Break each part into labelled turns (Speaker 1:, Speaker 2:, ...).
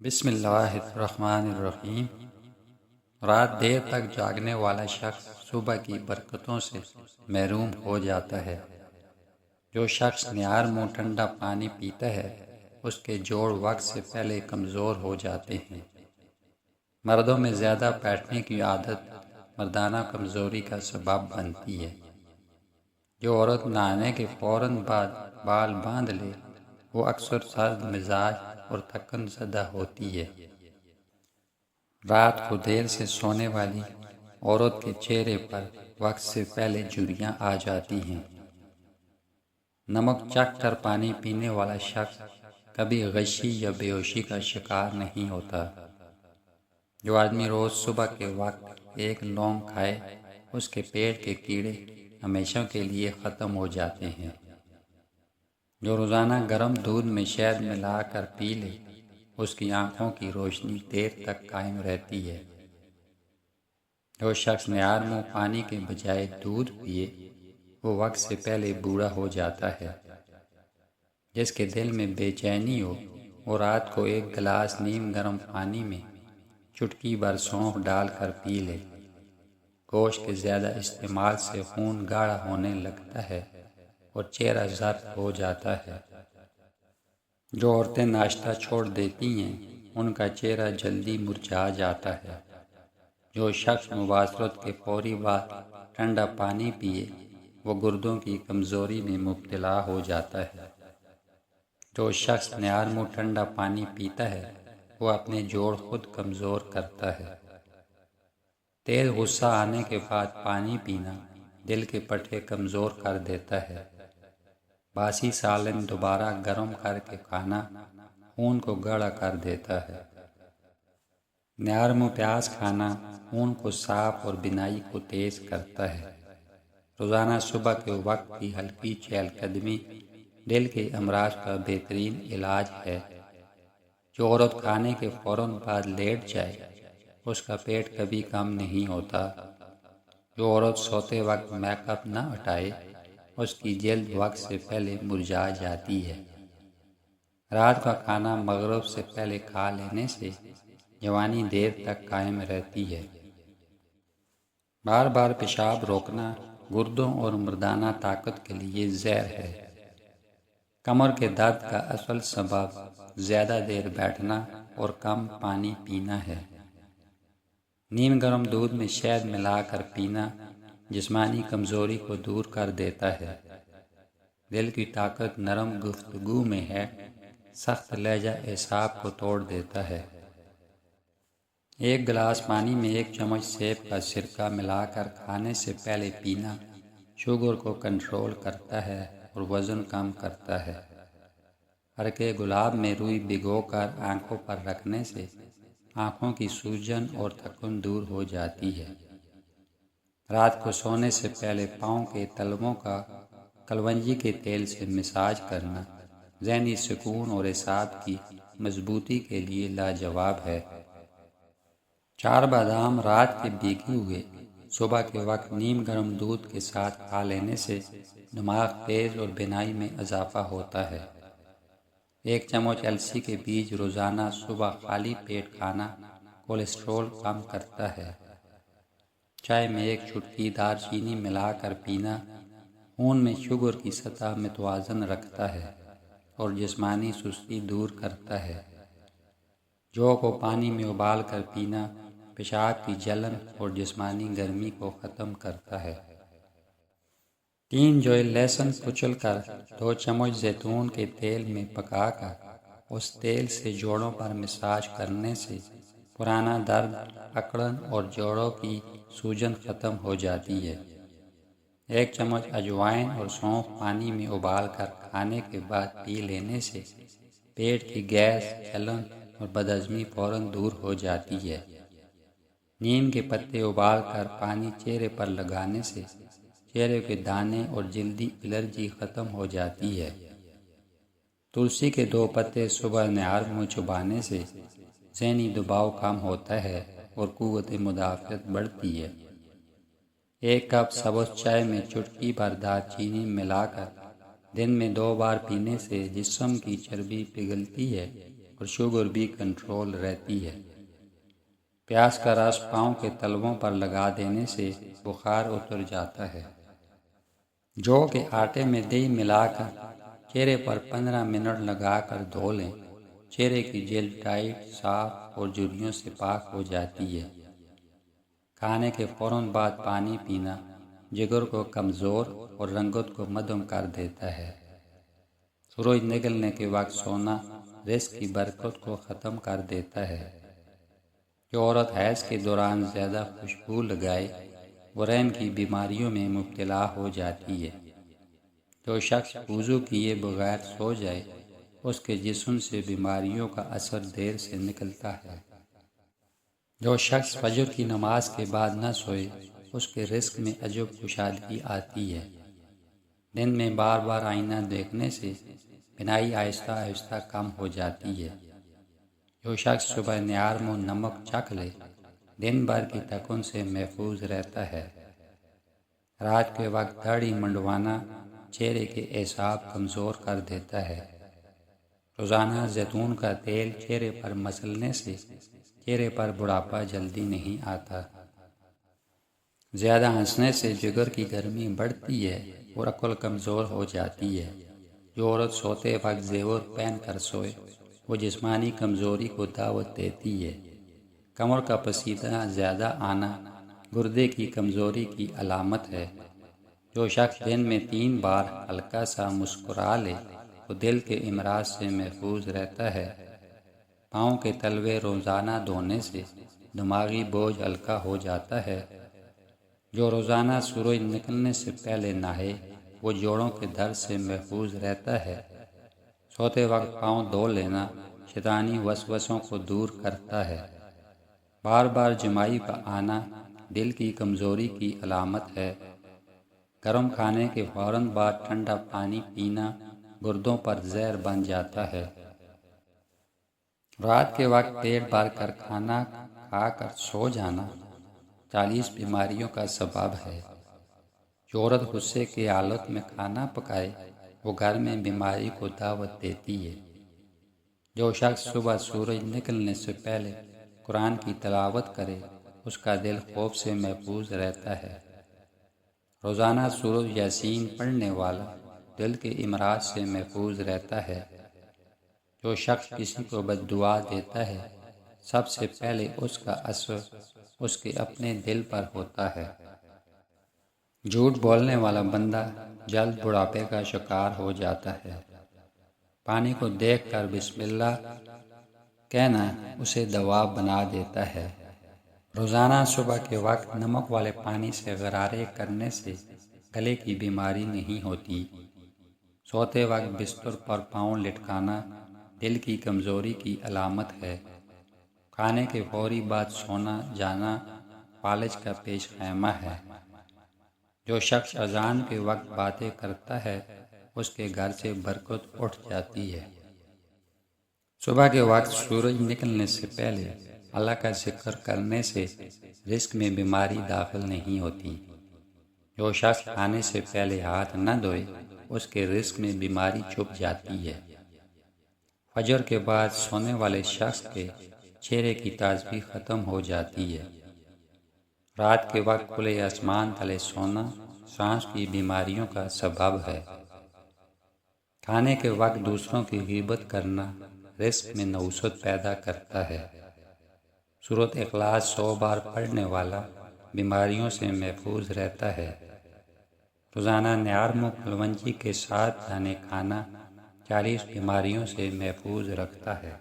Speaker 1: بسم اللہ الرحمن الرحیم۔ رات دیر تک جاگنے والا شخص صبح کی برکتوں سے محروم ہو جاتا ہے۔ جو شخص نیار منہ ٹھنڈا پانی پیتا ہے اس کے جوڑ وقت سے پہلے کمزور ہو جاتے ہیں۔ مردوں میں زیادہ بیٹھنے کی عادت مردانہ کمزوری کا سبب بنتی ہے۔ جو عورت نہانے کے فوراً بعد بال باندھ لے وہ اکثر سرد مزاج اور تھکن زدہ ہوتی ہے۔ رات کو دیر سے سونے والی عورت کے چہرے پر وقت سے پہلے جھریاں آ جاتی ہیں۔ نمک چکھ کر پانی پینے والا شخص کبھی غشی یا بے ہوشی کا شکار نہیں ہوتا۔ جو آدمی روز صبح کے وقت ایک لونگ کھائے اس کے پیٹ کے کیڑے ہمیشہ کے لیے ختم ہو جاتے ہیں۔ جو روزانہ گرم دودھ میں شہد ملا کر پی لے اس کی آنکھوں کی روشنی دیر تک قائم رہتی ہے۔ جو شخص نیار منہ پانی کے بجائے دودھ پیے وہ وقت سے پہلے بوڑھا ہو جاتا ہے۔ جس کے دل میں بے چینی ہو وہ رات کو ایک گلاس نیم گرم پانی میں چٹکی بھر سونف ڈال کر پی لے۔ گوشت کے زیادہ استعمال سے خون گاڑھا ہونے لگتا ہے اور چہرہ زرد ہو جاتا ہے۔ جو عورتیں ناشتہ چھوڑ دیتی ہیں ان کا چہرہ جلدی مرجھا جاتا ہے۔ جو شخص مباشرت کے فوری بعد ٹھنڈا پانی پیے وہ گردوں کی کمزوری میں مبتلا ہو جاتا ہے۔ جو شخص نیار منہ ٹھنڈا پانی پیتا ہے وہ اپنے جوڑ خود کمزور کرتا ہے۔ تیز غصہ آنے کے بعد پانی پینا دل کے پٹھے کمزور کر دیتا ہے۔ باسی سالن دوبارہ گرم کر کے کھانا خون کو گاڑھا کر دیتا ہے۔ نیار منہ پیاز کھانا خون کو صاف اور بینائی کو تیز کرتا ہے۔ روزانہ صبح کے وقت کی ہلکی چہل قدمی دل کے امراض کا بہترین علاج ہے۔ جو عورت کھانے کے فوراً بعد لیٹ جائے اس کا پیٹ کبھی کم نہیں ہوتا۔ جو عورت سوتے وقت میک اپ نہ ہٹائے اس کی جلد وقت سے پہلے مرجھا جاتی ہے۔ رات کا کھانا مغرب سے پہلے کھا لینے سے جوانی دیر تک قائم رہتی ہے۔ بار بار پیشاب روکنا گردوں اور مردانہ طاقت کے لیے زہر ہے۔ کمر کے درد کا اصل سبب زیادہ دیر بیٹھنا اور کم پانی پینا ہے۔ نیم گرم دودھ میں شہد ملا کر پینا جسمانی کمزوری کو دور کر دیتا ہے۔ دل کی طاقت نرم گفتگو میں ہے، سخت لہجہ اعصاب کو توڑ دیتا ہے۔ ایک گلاس پانی میں ایک چمچ سیب کا سرکہ ملا کر کھانے سے پہلے پینا شوگر کو کنٹرول کرتا ہے اور وزن کم کرتا ہے۔ عرق گلاب میں روئی بھگو کر آنکھوں پر رکھنے سے آنکھوں کی سوجن اور تھکن دور ہو جاتی ہے۔ رات کو سونے سے پہلے پاؤں کے تلووں کا کلونجی کے تیل سے مساج کرنا ذہنی سکون اور اعصاب کی مضبوطی کے لیے لاجواب ہے۔ 4 بادام رات کے بھیگے ہوئے صبح کے وقت نیم گرم دودھ کے ساتھ کھا لینے سے دماغ تیز اور بینائی میں اضافہ ہوتا ہے۔ 1 چمچ السی کے بیج روزانہ صبح خالی پیٹ کھانا کولیسٹرول کم کرتا ہے۔ چائے میں 1 چٹکی دار چینی ملا کر پینا خون میں شوگر کی سطح متوازن رکھتا ہے اور جسمانی سستی دور کرتا ہے۔ جو کو پانی میں ابال کر پینا پیشاب کی جلن اور جسمانی گرمی کو ختم کرتا ہے۔ 3 جوئے لہسن کچل کر 2 چمچ زیتون کے تیل میں پکا کر اس تیل سے جوڑوں پر مساج کرنے سے پرانا درد، اکڑن اور جوڑوں کی سوجن ختم ہو جاتی ہے۔ 1 چمچ اجوائن اور سونف پانی میں ابال کر کھانے کے بعد پی لینے سے پیٹ کی گیس، جلن اور بدہضمی فوراً دور ہو جاتی ہے۔ نیم کے پتے ابال کر پانی چہرے پر لگانے سے چہرے کے دانے اور جلدی الرجی ختم ہو جاتی ہے۔ تلسی کے 2 پتے صبح نیار منہ چبانے سے ذہنی دباؤ کم ہوتا ہے اور قوت مدافعت بڑھتی ہے۔ 1 کپ سبز چائے میں چٹکی بھر دار چینی ملا کر دن میں 2 بار پینے سے جسم کی چربی پگھلتی ہے اور اور شوگر بھی کنٹرول رہتی ہے۔ پیاز کا رس پاؤں کے تلووں پر لگا دینے سے بخار اتر جاتا ہے۔ جو کہ آٹے میں دہی ملا کر چہرے پر 15 منٹ لگا کر دھو لیں، چہرے کی جلد ٹائٹ، صاف اور جھریوں سے پاک ہو جاتی ہے۔ کھانے کے فوراً بعد پانی پینا جگر کو کمزور اور رنگت کو مدھم کر دیتا ہے۔ سورج نکلنے کے وقت سونا رزق کی برکت کو ختم کر دیتا ہے۔ جو عورت حیض کے دوران زیادہ خوشبو لگائے وہ رحم کی بیماریوں میں مبتلا ہو جاتی ہے۔ جو شخص وضو کیے بغیر سو جائے اس کے جسم سے بیماریوں کا اثر دیر سے نکلتا ہے۔ جو شخص فجر کی نماز کے بعد نہ سوئے اس کے رزق میں عجب کشادگی آتی ہے۔ دن میں بار بار آئینہ دیکھنے سے بینائی آہستہ آہستہ کم ہو جاتی ہے۔ جو شخص صبح نیار منہ نمک چکھ لے دن بھر کی تکن سے محفوظ رہتا ہے۔ رات کے وقت داڑھی منڈوانا چہرے کے اعصاب کمزور کر دیتا ہے۔ روزانہ زیتون کا تیل چہرے پر مسلنے سے چہرے پر بڑھاپا جلدی نہیں آتا۔ زیادہ ہنسنے سے جگر کی گرمی بڑھتی ہے اور عقل کمزور ہو جاتی ہے۔ جو عورت سوتے وقت زیور پہن کر سوئے وہ جسمانی کمزوری کو دعوت دیتی ہے۔ کمر کا پسینہ زیادہ آنا گردے کی کمزوری کی علامت ہے۔ جو شخص دن میں 3 بار ہلکا سا مسکرا لے وہ دل کے امراض سے محفوظ رہتا ہے۔ پاؤں کے تلوے روزانہ دھونے سے دماغی بوجھ ہلکا ہو جاتا ہے۔ جو روزانہ سورج نکلنے سے پہلے نہائے وہ جوڑوں کے درد سے محفوظ رہتا ہے۔ سوتے وقت پاؤں دھو لینا شیطانی وسوسوں کو دور کرتا ہے۔ بار بار جمائی کا آنا دل کی کمزوری کی علامت ہے۔ گرم کھانے کے فوراً بعد ٹھنڈا پانی پینا گردوں پر زہر بن جاتا ہے۔ رات کے وقت پیٹ بھر کر کھانا کھا کر سو جانا 40 بیماریوں کا سبب ہے۔ جو عورت غصے کی حالت میں کھانا پکائے وہ گھر میں بیماری کو دعوت دیتی ہے۔ جو شخص صبح سورج نکلنے سے پہلے قرآن کی تلاوت کرے اس کا دل خوف سے محفوظ رہتا ہے۔ روزانہ سورۃ یاسین پڑھنے والا دل کے امراض سے محفوظ رہتا ہے۔ جو شخص کسی کو بد دعا دیتا ہے سب سے پہلے اس کا اثر اس کے اپنے دل پر ہوتا ہے۔ جھوٹ بولنے والا بندہ جلد بڑھاپے کا شکار ہو جاتا ہے۔ پانی کو دیکھ کر بسم اللہ کہنا اسے دوا بنا دیتا ہے۔ روزانہ صبح کے وقت نمک والے پانی سے غرارے کرنے سے گلے کی بیماری نہیں ہوتی۔ سوتے وقت بستر پر پاؤں لٹکانا دل کی کمزوری کی علامت ہے۔ کھانے کے فوری بعد سونا جانا فالج کا پیش خیمہ ہے۔ جو شخص اذان کے وقت باتیں کرتا ہے اس کے گھر سے برکت اٹھ جاتی ہے۔ صبح کے وقت سورج نکلنے سے پہلے اللہ کا ذکر کرنے سے رزق میں بیماری داخل نہیں ہوتی۔ جو شخص کھانے سے پہلے ہاتھ نہ دھوئے اس کے رزق میں بیماری چھپ جاتی ہے۔ فجر کے بعد سونے والے شخص کے چہرے کی تازگی ختم ہو جاتی ہے۔ رات کے وقت کھلے آسمان تلے سونا سانس کی بیماریوں کا سبب ہے۔ کھانے کے وقت دوسروں کی غیبت کرنا رزق میں نحوست پیدا کرتا ہے۔ سورۃ اخلاص 100 بار پڑھنے والا بیماریوں سے محفوظ رہتا ہے۔ روزانہ نیارم کلونجی کے ساتھ دانے کھانا 40 بیماریوں سے محفوظ رکھتا ہے۔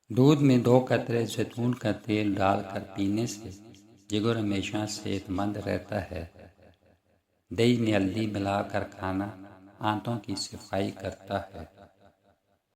Speaker 1: دودھ میں 2 قطرے زیتون کا تیل ڈال کر پینے سے جگر ہمیشہ صحت مند رہتا ہے۔ دہی میں ہلدی ملا کر کھانا آنتوں کی صفائی کرتا ہے۔